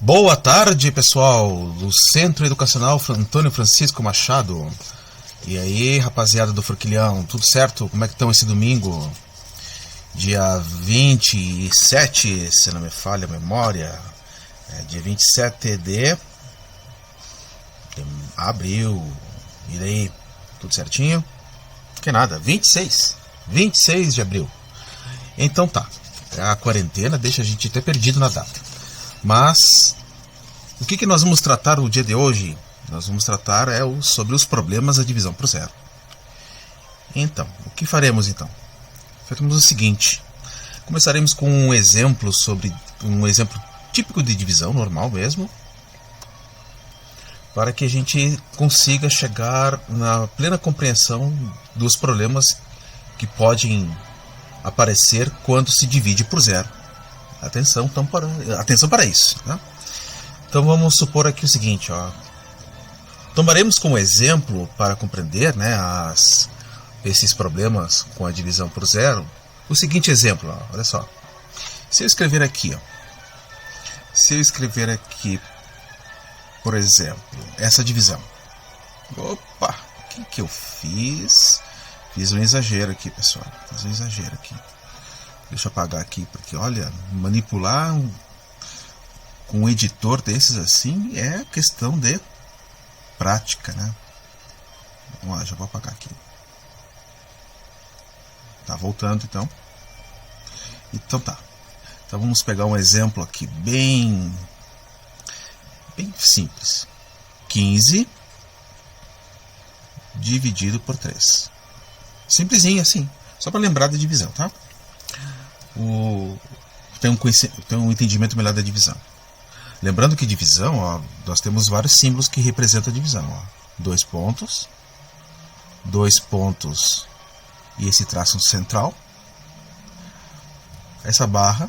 Boa tarde, pessoal do Centro Educacional Antônio Francisco Machado. E aí, rapaziada do Forquilhão, tudo certo? Como é que estão esse domingo? Dia 27, se não me falha a memória. Dia 27 de abril. E daí, tudo certinho? Que nada, 26 de abril. Então tá, a quarentena deixa a gente até perdido na data. Mas o que nós vamos tratar no dia de hoje? Nós vamos tratar sobre os problemas da divisão por zero. Então, o que faremos então? Faremos o seguinte: começaremos com um exemplo típico de divisão, normal mesmo, para que a gente consiga chegar na plena compreensão dos problemas que podem aparecer quando se divide por zero. Atenção para isso, né? Então vamos supor aqui o seguinte, tomaremos como exemplo para compreender, né, esses problemas com a divisão por zero, o seguinte exemplo, olha só. Se eu escrever aqui, por exemplo, essa divisão. Opa, o que eu fiz? Fiz um exagero aqui, pessoal. Deixa eu apagar aqui, porque olha, manipular com um editor desses assim é questão de prática, né? Vamos lá, já vou apagar aqui. Tá voltando então. Então tá. Então vamos pegar um exemplo aqui bem simples. 15 dividido por 3. Simplesinho assim, só para lembrar da divisão, tá? Tem um entendimento melhor da divisão. Lembrando que divisão, nós temos vários símbolos que representam a divisão. 2 pontos e esse traço central. Essa barra.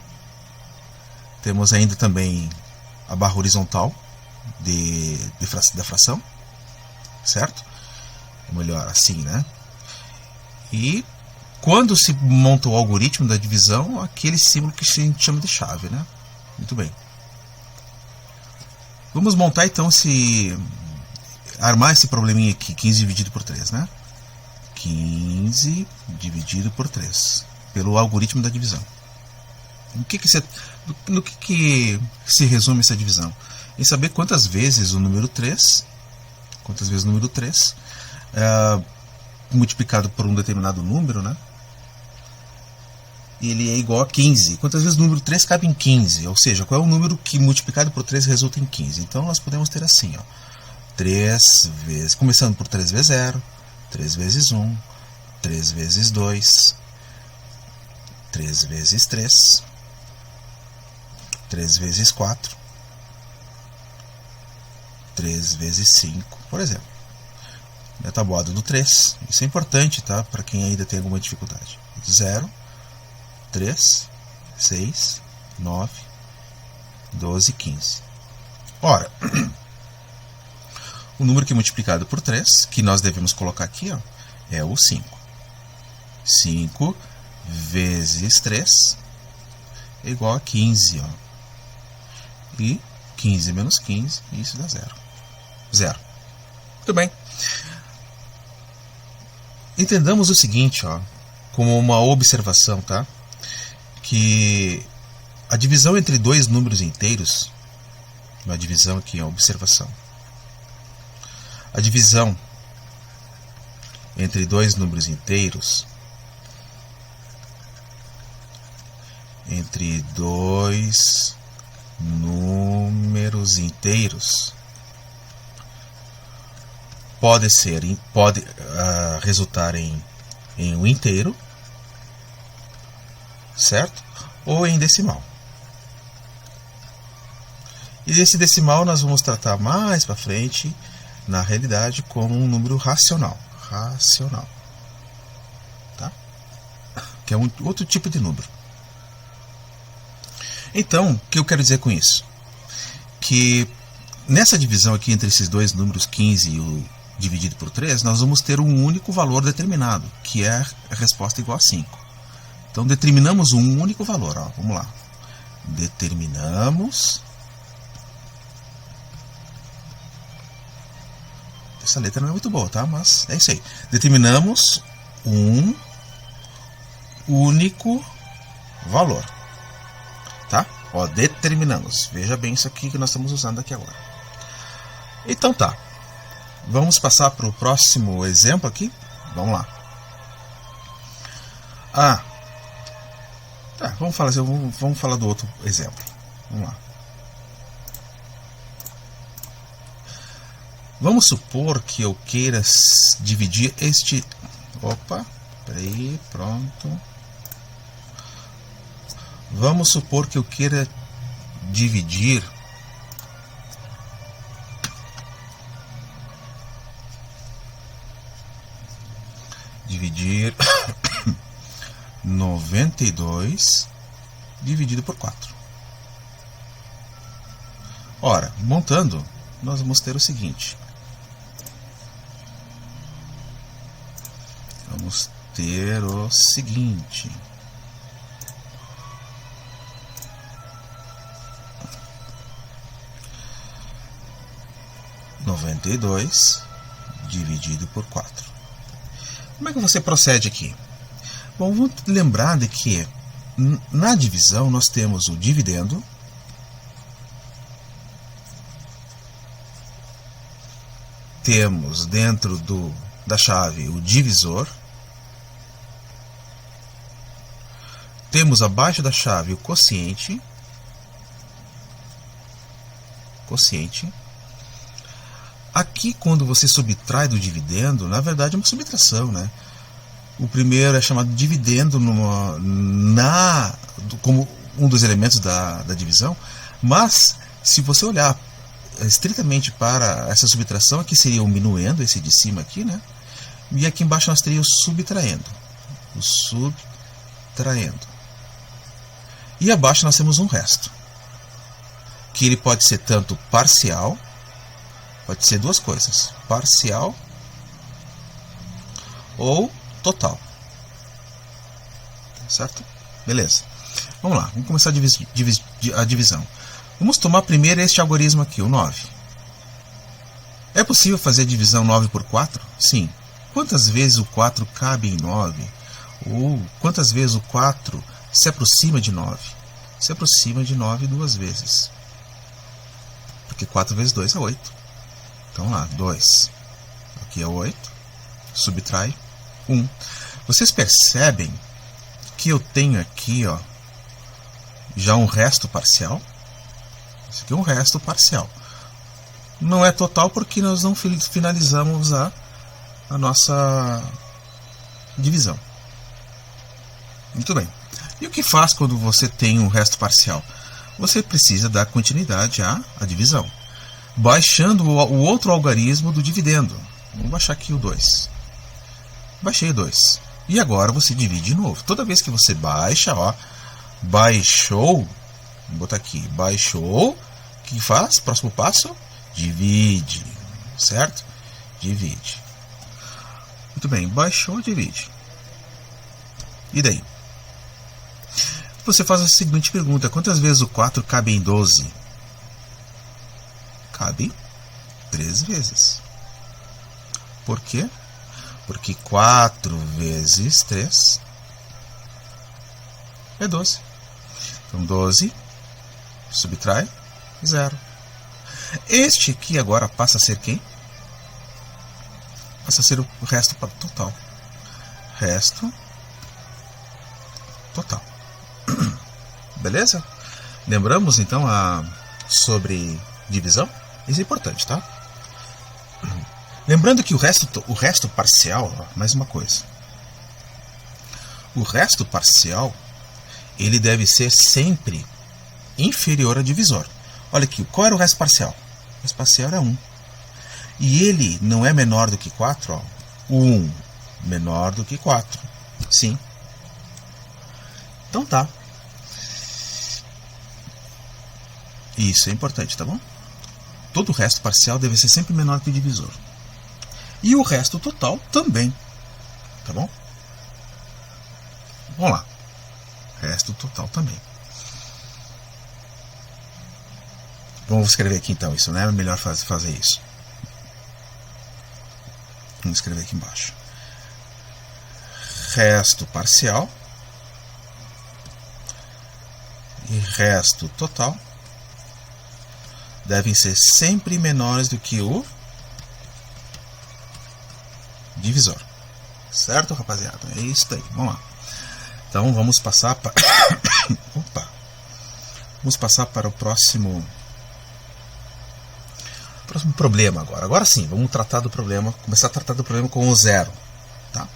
Temos ainda também a barra horizontal da fração, certo? Ou melhor, assim, né? E quando se monta o algoritmo da divisão, aquele símbolo que a gente chama de chave, né? Muito bem. Vamos montar então armar esse probleminha aqui, 15 dividido por 3, né? 15 dividido por 3, pelo algoritmo da divisão. No que se resume essa divisão? Em saber quantas vezes o número 3 multiplicado por um determinado número, né? Ele é igual a 15. Quantas vezes o número 3 cabe em 15? Ou seja, qual é o número que multiplicado por 3 resulta em 15? Então nós podemos ter assim, 3 vezes, começando por 3 vezes 0, 3 vezes 1, 3 vezes 2, 3 vezes 3, 3 vezes 4, 3 vezes 5, por exemplo. A tabuada do 3. Isso é importante, tá? Para quem ainda tem alguma dificuldade. 0, 3, 6, 9, 12, 15. Ora, o número que é multiplicado por 3, que nós devemos colocar aqui, é o 5. 5 vezes 3 é igual a 15. E 15 menos 15, isso dá 0. 0. Muito bem. Entendamos o seguinte, como uma observação, tá? Que a divisão entre dois números inteiros, uma divisão aqui, a observação. A divisão entre dois números inteiros, pode resultar em um inteiro, certo? Ou em decimal. E esse decimal nós vamos tratar mais para frente, na realidade, como um número racional. Tá? Que é um outro tipo de número. Então, o que eu quero dizer com isso? Que nessa divisão aqui entre esses dois números, 15 e o dividido por 3, nós vamos ter um único valor determinado, que é a resposta igual a 5. Então determinamos um único valor, vamos lá. Determinamos Essa letra não é muito boa, tá? Mas é isso aí. Determinamos um único valor, tá? Ó, determinamos. Veja bem isso aqui que nós estamos usando aqui agora. Então tá. Vamos passar para o próximo exemplo aqui. Vamos lá. Tá, vamos falar do outro exemplo. Vamos lá. Vamos supor que eu queira dividir este... Opa, peraí, pronto. Vamos supor que eu queira dividir dividir 92 dividido por 4. Ora, montando, nós vamos ter o seguinte. Vamos ter o seguinte. Noventa e dois dividido por 4. Como é que você procede aqui? Bom, vamos lembrar de que na divisão nós temos o dividendo, temos dentro da chave o divisor, temos abaixo da chave o quociente, Aqui, quando você subtrai do dividendo, na verdade é uma subtração, né? O primeiro é chamado de dividendo como um dos elementos da divisão, mas se você olhar estritamente para essa subtração, aqui seria o minuendo, esse de cima aqui, né? E aqui embaixo nós teríamos o subtraindo. E abaixo nós temos um resto, que ele pode ser tanto parcial, pode ser duas coisas, parcial ou total. Certo? Beleza. Vamos lá, vamos começar a divisão. Vamos tomar primeiro este algarismo aqui, o 9. É possível fazer a divisão 9 por 4? Sim. Quantas vezes o 4 cabe em 9? Ou quantas vezes o 4 se aproxima de 9? Se aproxima de 9 duas vezes. Porque 4 vezes 2 é 8. Então lá, 2. Aqui é 8. Subtrai 1. Vocês percebem que eu tenho aqui, ó, já um resto parcial. Isso aqui é um resto parcial. Não é total porque nós não finalizamos a nossa divisão. Muito bem. E o que faz quando você tem um resto parcial? Você precisa dar continuidade à divisão, baixando o outro algarismo do dividendo. Vamos baixar aqui o 2. Baixei o 2. E agora você divide de novo. Toda vez que você baixa, ó, baixou, vou botar aqui, baixou, o que faz? Próximo passo, divide, certo? Divide. Muito bem, baixou, divide. E daí? Você faz a seguinte pergunta: quantas vezes o 4 cabe em 12? Cabe 3 vezes. Por quê? Porque 4 vezes 3 é 12. Então 12 subtrai 0. Este aqui agora passa a ser quem? Passa a ser o resto total. Resto total. Beleza? Lembramos então sobre divisão? Isso é importante, tá? Lembrando que o resto parcial, ó, mais uma coisa. O resto parcial, ele deve ser sempre inferior ao divisor. Olha aqui, qual era o resto parcial? O resto parcial era 1. E ele não é menor do que 4, ó. 1 menor do que 4. Sim. Então tá. Isso é importante, tá bom? Todo o resto parcial deve ser sempre menor que o divisor. E o resto total também. Tá bom? Vamos lá. Resto total também. Vamos escrever aqui então isso, né? É melhor fazer isso. Vamos escrever aqui embaixo. Resto parcial e resto total devem ser sempre menores do que o divisor. Certo, rapaziada? É isso daí. Vamos lá. Então vamos passar para Opa. Vamos passar para o próximo problema agora. Agora sim, vamos tratar do problema, começar a tratar do problema com o zero, tá?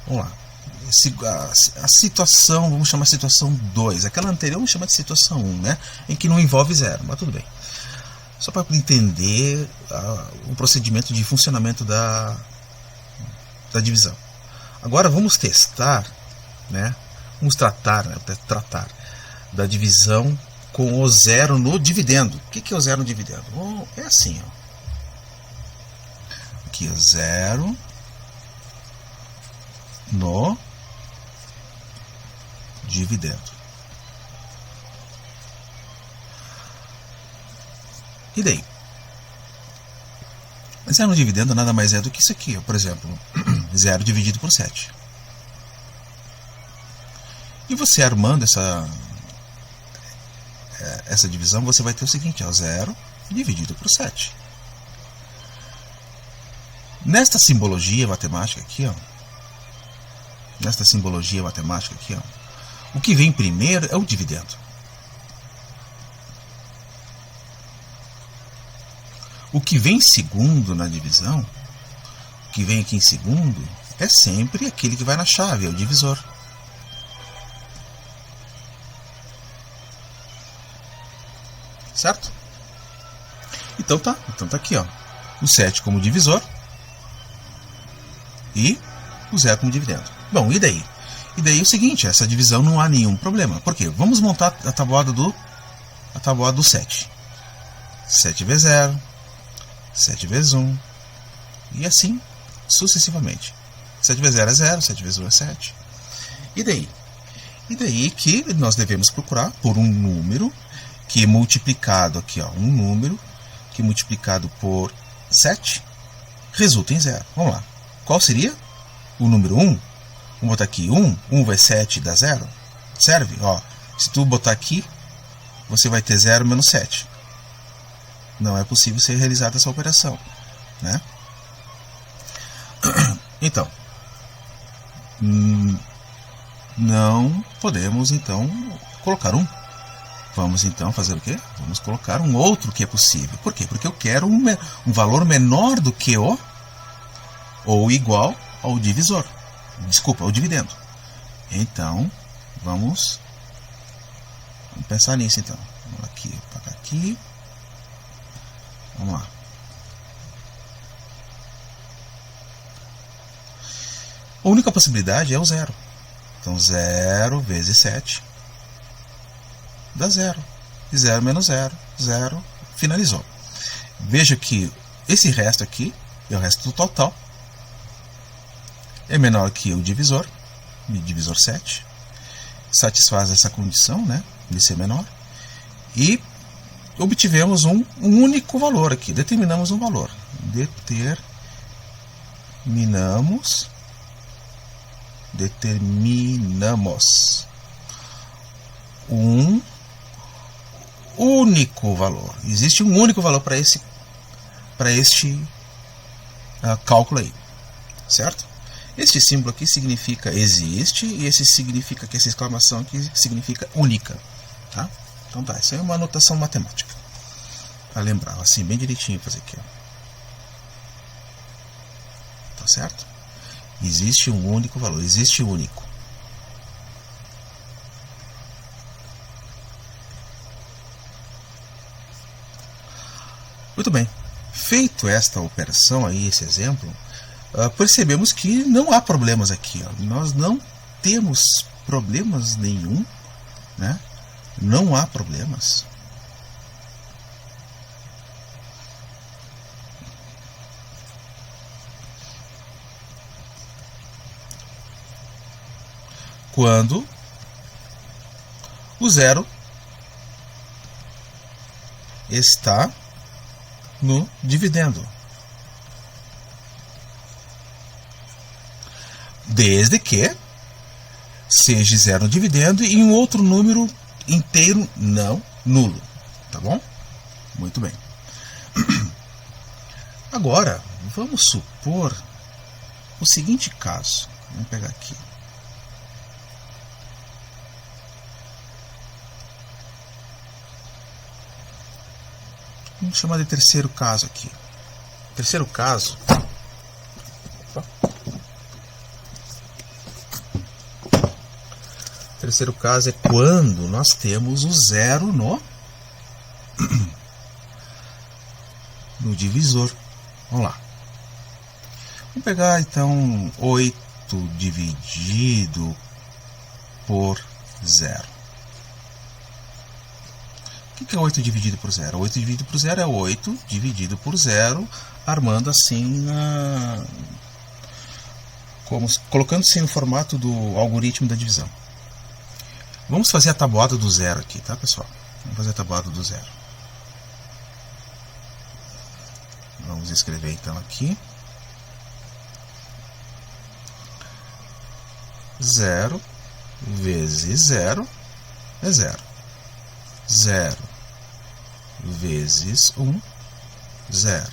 Vamos lá. A situação, vamos chamar de situação 2. Aquela anterior vamos chamar de situação 1, né? Em que não envolve zero, mas tudo bem. Só para entender o procedimento de funcionamento da divisão. Agora vamos testar, né? Vamos tratar da divisão com o zero no dividendo. O que é o zero no dividendo? É assim, ó. Aqui é zero no dividendo. E daí? Zero no dividendo nada mais é do que isso aqui, ó. Por exemplo, 0 dividido por 7. E você armando essa divisão, você vai ter o seguinte, ó, 0 dividido por 7. Nesta simbologia matemática aqui, ó, o que vem primeiro é o dividendo. O que vem segundo na divisão, o que vem aqui em segundo, é sempre aquele que vai na chave, é o divisor. Certo? Então tá aqui, ó, o 7 como divisor e o 0 como dividendo. Bom, e daí? E daí é o seguinte, essa divisão não há nenhum problema. Por quê? Vamos montar a tabuada do 7. 7 vezes 0, 7 vezes 1, e assim sucessivamente. 7 vezes 0 é 0, 7 vezes 1 é 7. E daí? E daí que nós devemos procurar por um número que multiplicado aqui, ó, um número que multiplicado por 7 resulta em 0. Vamos lá. Qual seria? O número 1. Vamos botar aqui 1 vezes 7 dá 0. Serve? Ó, se tu botar aqui, você vai ter 0 menos 7. Não é possível ser realizada essa operação, né? Então, não podemos então colocar 1. Vamos então fazer o quê? Vamos colocar um outro que é possível. Por quê? Porque eu quero um valor menor do que o ou igual ao divisor. Desculpa, ao dividendo. Então, vamos pensar nisso então. Vamos aqui, para aqui. Vamos lá. A única possibilidade é o 0. Então, 0 vezes 7 dá 0. E 0 menos 0, 0, finalizou. Veja que esse resto aqui, é o resto do total, é menor que o divisor 7. Satisfaz essa condição, né, de ser menor. E obtivemos um único valor aqui. Determinamos um valor. Determinamos um único valor. Existe um único valor para este cálculo aí, certo? Este símbolo aqui significa existe e esse significa que essa exclamação aqui significa única, tá? Então tá, isso aí é uma anotação matemática para lembrar, assim, bem direitinho fazer aqui, ó. Tá certo? Existe um único valor, existe único. Muito bem. Feito esta operação aí, esse exemplo, percebemos que não há problemas aqui, ó. Nós não temos problemas nenhum, né? Não há problemas. Quando o 0 está no dividendo. desde que seja zero no dividendo e um outro número inteiro não nulo. Tá bom? Muito bem. Agora, vamos supor o seguinte caso. Vamos pegar aqui. Vamos chamar de terceiro caso aqui. Terceiro caso. Terceiro caso é quando nós temos o zero no divisor. Vamos lá. Vamos pegar então 8 dividido por zero. O que é 8 dividido por zero? 8 dividido por zero é 8 dividido por zero, armando assim colocando-se no formato do algoritmo da divisão. Vamos fazer a tabuada do zero aqui, tá, pessoal? Vamos fazer a tabuada do zero. Vamos escrever então aqui. 0 vezes 0 é 0. 0 vezes 1, 0.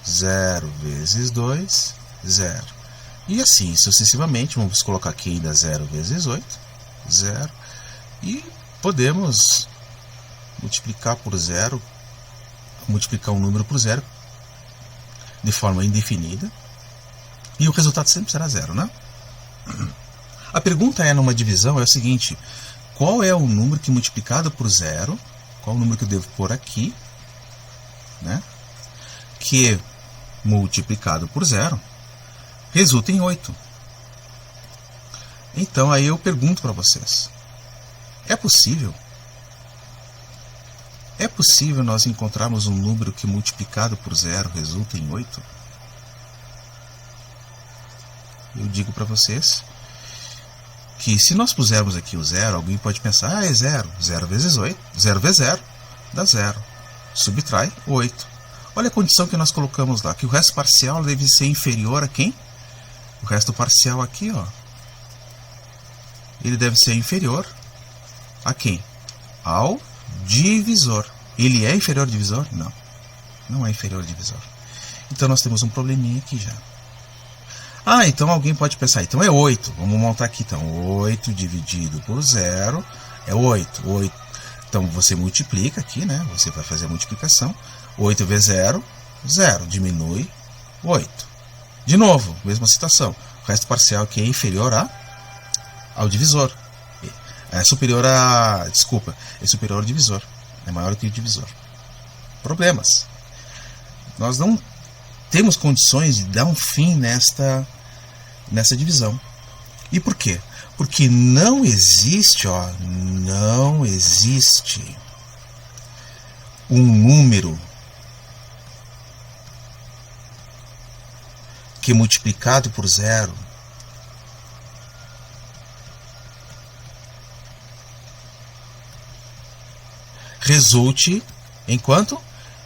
0 vezes 2, 0. E assim sucessivamente. Vamos colocar aqui ainda 0 vezes 8, 0. E podemos multiplicar por zero, multiplicar um número por zero de forma indefinida. E o resultado sempre será zero, né? A pergunta numa divisão é o seguinte: qual é o número que multiplicado por zero, qual o número que eu devo pôr aqui, né? Que multiplicado por zero resulta em 8. Então aí eu pergunto para vocês: é possível nós encontrarmos um número que multiplicado por zero resulta em 8? Eu digo para vocês que se nós pusermos aqui o zero, alguém pode pensar: é zero. 0 vezes 8, 0 vezes 0 dá 0. Subtrai 8. Olha a condição que nós colocamos lá, que o resto parcial deve ser inferior a quem? O resto parcial aqui, ó, ele deve ser inferior a quem? Ao divisor. Ele é inferior ao divisor? Não. Não é inferior ao divisor. Então nós temos um probleminha aqui já. Ah, então alguém pode pensar, então é 8. Vamos montar aqui então. 8 dividido por 0 é 8. 8. Então você multiplica aqui, né? Você vai fazer a multiplicação. 8 vezes 0, 0. Diminui 8. De novo, mesma situação. O resto parcial aqui é inferior ao divisor. É superior a... Desculpa, é superior ao divisor. É maior que o divisor. Problemas. Nós não temos condições de dar um fim nessa divisão. E por quê? Porque não existe um número que multiplicado por zero resulte em quanto?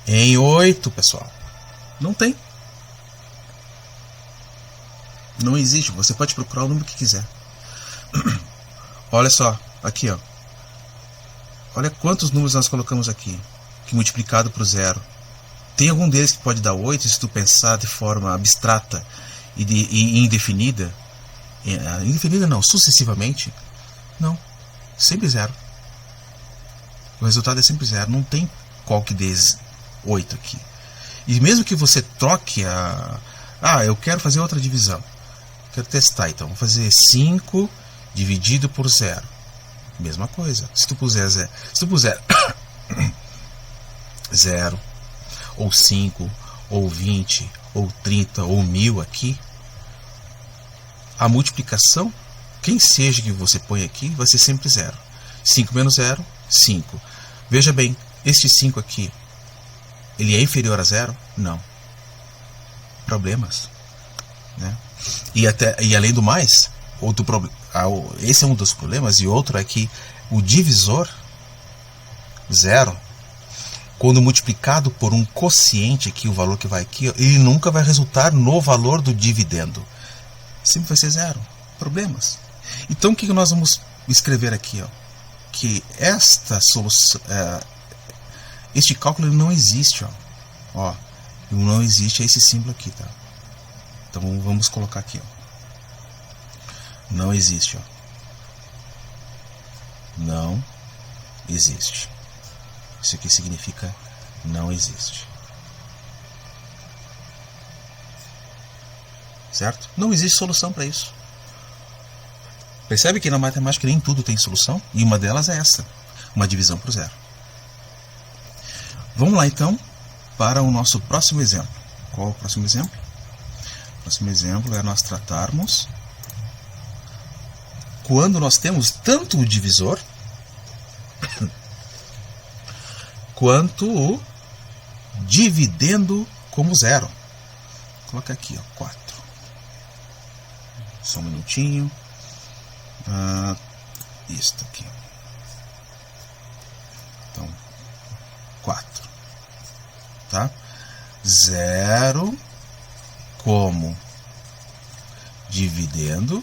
Em 8, pessoal. Não tem. Não existe. Você pode procurar o número que quiser. Olha só, aqui, ó. Olha quantos números nós colocamos aqui, que multiplicado por zero. Tem algum deles que pode dar 8, se tu pensar de forma abstrata e indefinida? Indefinida não, sucessivamente. Não, sempre zero. O resultado é sempre zero. Não tem qual que dê 8 aqui. E mesmo que você troque eu quero fazer outra divisão. Quero testar, então. Vou fazer 5 dividido por 0. Mesma coisa. Se tu puser 0, ou 5, ou 20, ou 30, ou 1000 aqui, a multiplicação, quem seja que você põe aqui, vai ser sempre 0. 5 menos 0, 5. Veja bem, este 5 aqui, ele é inferior a 0? Não. Problemas, né? E além do mais, esse é um dos problemas, e outro é que o divisor 0, quando multiplicado por um quociente aqui, o valor que vai aqui, ele nunca vai resultar no valor do dividendo. Sempre vai ser 0. problemas. Então o que nós vamos escrever aqui? Ó? Que esta solução, este cálculo não existe. Ó, não existe esse símbolo aqui. Tá? Então vamos colocar aqui. Ó. Não existe. Ó. Não existe. Isso aqui significa não existe. Certo? Não existe solução para isso. Percebe que na matemática nem tudo tem solução? E uma delas é essa, uma divisão por zero. Vamos lá então para o nosso próximo exemplo. Qual é o próximo exemplo? O próximo exemplo é nós tratarmos quando nós temos tanto o divisor quanto o dividendo como zero. Vou colocar aqui, ó, 4. Só um minutinho. Isto aqui. Então, 4. Tá? 0 como dividendo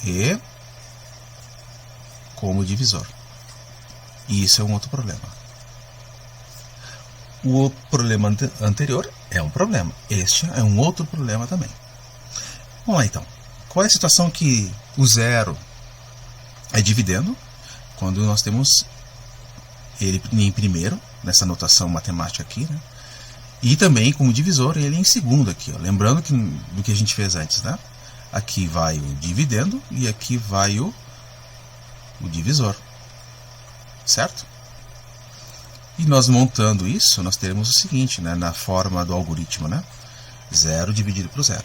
e como divisor. E isso é um outro problema. O problema anterior é um problema. Este é um outro problema também. Vamos lá então. Qual é a situação que o zero é dividendo? Quando nós temos ele em primeiro, nessa notação matemática aqui, né? E também como divisor ele em segundo aqui. Ó. Lembrando do que a gente fez antes, né? Aqui vai o dividendo e aqui vai o divisor. Certo? E nós montando isso, nós teremos o seguinte, né, na forma do algoritmo, né? 0 dividido por 0.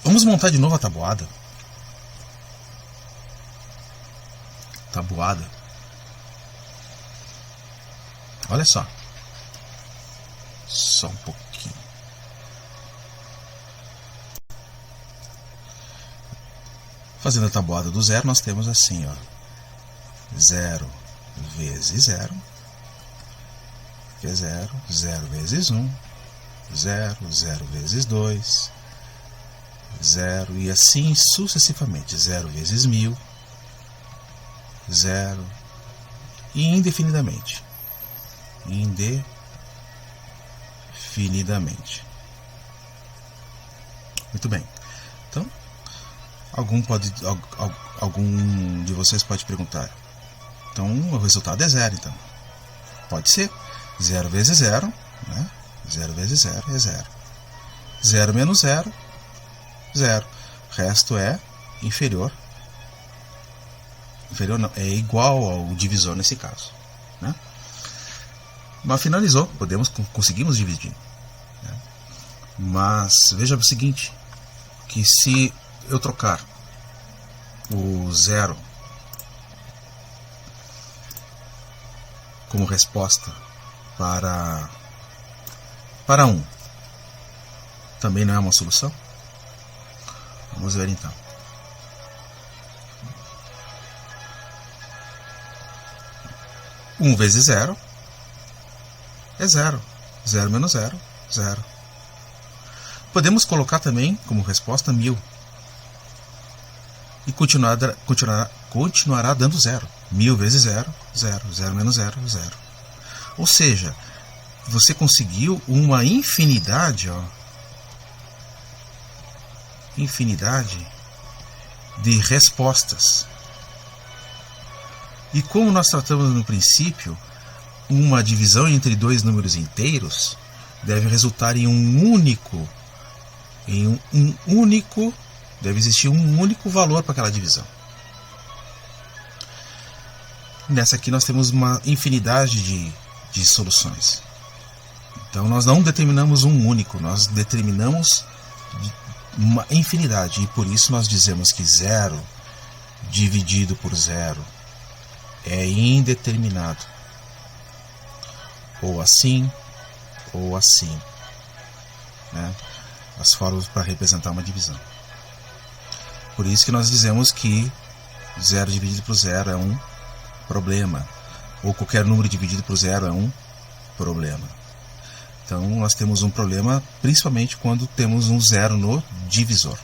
Vamos montar de novo a tabuada. Tabuada. Olha só. Só um pouquinho. Fazendo a tabuada do zero, nós temos assim, ó. 0 vezes 0. Que é 0, 0 vezes 1, 0, 0 vezes 2, 0 e assim sucessivamente, 0 vezes 1000, 0 e indefinidamente. Indefinidamente. Muito bem. Então, algum de vocês pode perguntar. Então, o resultado é 0, então. Pode ser. 0 vezes 0, né? 0 vezes 0 é 0. 0 menos 0, 0. O resto é inferior. Inferior não, é igual ao divisor nesse caso. Né? Mas finalizou, conseguimos dividir. Né? Mas veja o seguinte, que se eu trocar o 0 como resposta para 1, também não é uma solução? Vamos ver então. Um vezes 0 é 0. 0 menos 0, 0. Podemos colocar também como resposta 1000. E continuará dando 0. 1000 vezes 0, 0. 0 menos 0, 0. Ou seja, você conseguiu uma infinidade, ó, infinidade de respostas. E como nós tratamos no princípio, uma divisão entre dois números inteiros deve resultar em deve existir um único valor para aquela divisão. Nessa aqui nós temos uma infinidade de soluções. Então nós não determinamos um único, nós determinamos uma infinidade. E por isso nós dizemos que 0 dividido por 0 é indeterminado. Ou assim, ou assim. Né? As formas para representar uma divisão. Por isso que nós dizemos que 0 dividido por 0 é um problema. Ou qualquer número dividido por 0 é um problema. Então nós temos um problema principalmente quando temos um zero no divisor.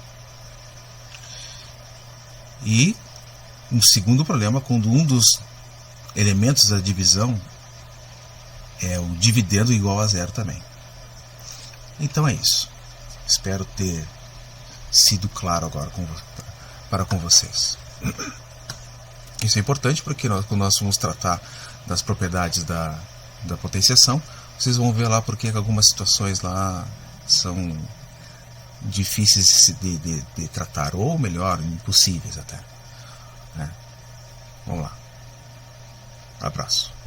E um segundo problema quando um dos elementos da divisão é o dividendo igual a zero também. Então é isso. Espero ter sido claro agora para com vocês. Isso é importante porque quando nós vamos tratar das propriedades da potenciação, vocês vão ver lá porque algumas situações lá são difíceis de tratar, ou melhor, impossíveis até. Vamos lá. Abraço.